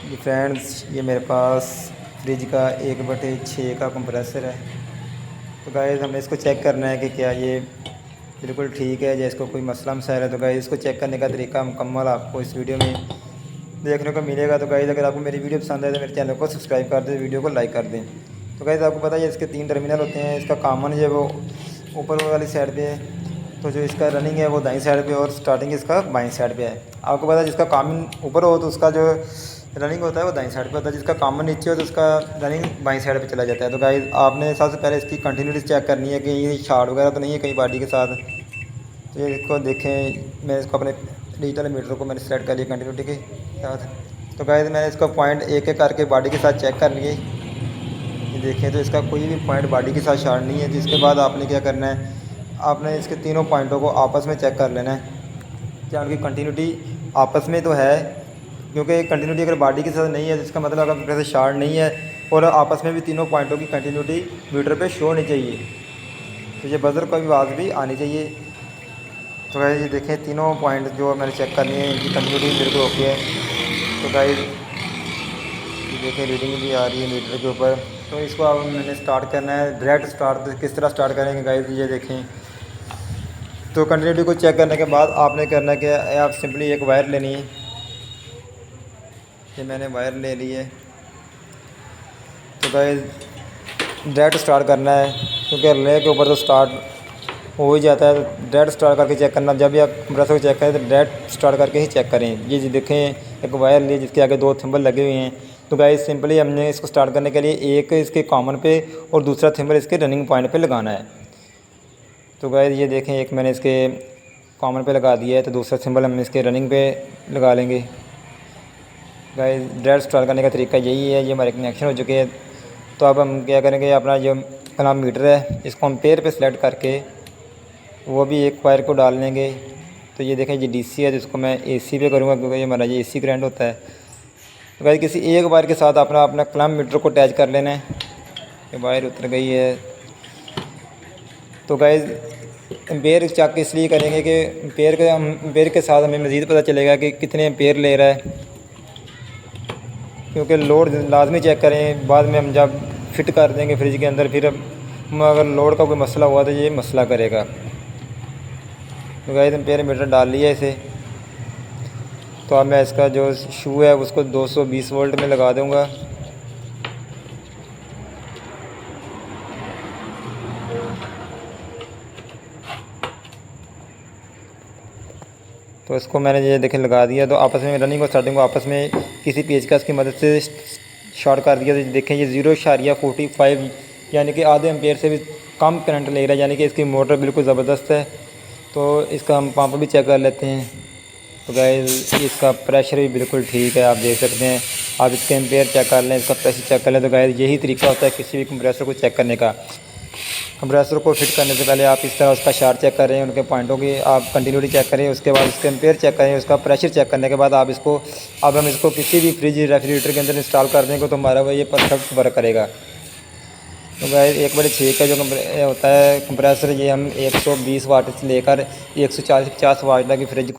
जी friends, ये मेरे पास fridge का 1/6 का कंप्रेसर है। तो गाइस हमें इसको चेक करना है कि क्या ये बिल्कुल ठीक है या इसको कोई मसला मसाइल है। तो गाइस इसको चेक करने का तरीका मुकम्मल आपको इस वीडियो में देखने को मिलेगा। तो गाइस अगर आपको मेरी वीडियो पसंद आए तो मेरे चैनल को सब्सक्राइब कर दें, वीडियो को लाइक कर दें। तो गाइस आपको पता है इसके 3 टर्मिनल होते हैं। इसका कॉमन जो है वो ऊपर वाली साइड पे है, तो जो इसका रनिंग है वो दाईं साइड पे और स्टार्टिंग इसका बाईं साइड पे है। आपको पता है जिसका कॉमन ऊपर हो तो उसका जो रनिंग होता है वो दाईं साइड पे होता है, जिसका कॉमन नीचे हो तो उसका रनिंग बाईं साइड पे चला जाता है। तो गाइस आपने सबसे पहले इसकी कंटिन्यूटी चेक करनी है कि ये शॉर्ट वगैरह तो नहीं है कहीं बॉडी के साथ। तो ये इसको देखें, मैं इसको अपने डिजिटल मीटर को मैंने सेलेक्ट कर लिया कंटिन्यूटी के साथ। तो गाइस मैंने इसको पॉइंट एक एक करके बॉडी के साथ चेक कर लिए। ये देखें तो इसका कोई भी पॉइंट बॉडी के साथ शॉर्ट नहीं है। जिसके बाद आपने क्या करना है, आपने इसके तीनों पॉइंटों को आपस में चेक कर लेना है क्या उनकी कंटिन्यूटी आपस में तो है, क्योंकि कंटिन्यूटी अगर बॉडी के साथ नहीं है तो इसका मतलब अगर कंप्रेसर शॉर्ट नहीं है और आपस में भी तीनों पॉइंटों की कंटिन्यूटी मीटर पे शो होनी चाहिए। तो ये बजर का भी आवाज़ भी आनी चाहिए। तो गाइस ये देखें तीनों पॉइंट जो मैंने चेक करनी है इनकी कंटिन्यूटी बिल्कुल ओके है। तो गाइस ये देखें रीडिंग भी आ रही है मीटर के ऊपर। तो इसको अब मैंने स्टार्ट करना है डायरेक्ट स्टार्ट। तो किस तरह स्टार्ट करेंगे गाइस, ये देखें। तो कंटिन्यूटी को चेक करने के बाद आपने करना है कि आप सिंपली एक वायर लेनी है। ये मैंने वायर ले ली है। तो गाइस डायरेक्ट स्टार्ट करना है, क्योंकि रिले के ऊपर तो स्टार्ट हो ही जाता है। तो डायरेक्ट स्टार्ट करके चेक करना, जब भी आप कंप्रेसर को चेक करें तो डायरेक्ट स्टार्ट करके ही चेक करें। ये जी देखें एक वायर ली जिसके आगे 2 थिम्बल लगे हुए हैं। तो गाइस सिंपली हमने इसको स्टार्ट करने के लिए एक इसके कॉमन पे और दूसरा थिम्बल इसके रनिंग पॉइंट पे लगाना है। तो गाइस ये देखें एक मैंने इसके कॉमन पे लगा दिया है, तो दूसरा सिंबल हम इसके रनिंग पे लगा लेंगे। गाइस डायरेक्ट स्टार्ट करने का तरीका यही है। ये हमारे कनेक्शन हो चुके हैं। तो अब हम क्या करेंगे, अपना जो क्लैंप मीटर है इसको हम पेयर पे सेलेक्ट करके वो भी एक वायर को डाल लेंगे। तो ये देखें ये डीसी है, जिसको मैं एसी पे करूँगा क्योंकि ये हमारा ये एसी करंट होता है। तो गाइस किसी एक वायर के साथ अपना अपना क्लैंप मीटर को अटैच कर लेना है। ये वायर उतर गई है। तो गाइस एम्पेयर चेक इसलिए करेंगे कि एम्पेयर के साथ हमें मज़ीद पता चलेगा कि कितने एम्पेयर ले रहा है, क्योंकि लोड लाजमी चेक करें। बाद में हम जब फिट कर देंगे फ्रिज के अंदर, फिर अगर लोड का कोई मसला हुआ तो ये मसला करेगा। तो गाइस एम्पेयर मीटर डाल लिया इसे। तो अब मैं इसका जो शू है उसको 220 वोल्ट में लगा दूंगा। तो इसको मैंने ये देखें लगा दिया। तो आपस में रनिंग और स्टार्टिंग को आपस में किसी पेचकस की मदद से शॉर्ट कर दिया। तो देखें ये 0.45 यानी कि आधे एम्पेयर से भी कम करंट ले रहा है, यानी कि इसकी मोटर बिल्कुल ज़बरदस्त है। तो इसका हम पंप भी चेक कर लेते हैं। तो गाइस इसका प्रेशर भी बिल्कुल ठीक है, आप देख सकते हैं। आप इसके एम्पेयर चेक कर लें, इसका प्रेशर चेक कर लें। तो गाइस यही तरीका होता है किसी भी कंप्रेसर को चेक करने का। कंप्रेसर को फिट करने से पहले आप इस तरह उसका शार्ट चेक करें, उनके पॉइंटों की आप कंटिन्यूटी चेक करें, उसके बाद उसके एम्पेयर चेक करें, उसका प्रेशर चेक करने के बाद आप इसको अब हम इसको किसी भी फ्रिज रेफ्रिजरेटर के अंदर इंस्टॉल कर देंगे तो हमारा वो ये परफेक्ट वर्क करेगा। तो गाइस 1/6 का जो होता है कंप्रेसर, ये हम 120 वाट से लेकर 140-50 वाट तक की फ्रिज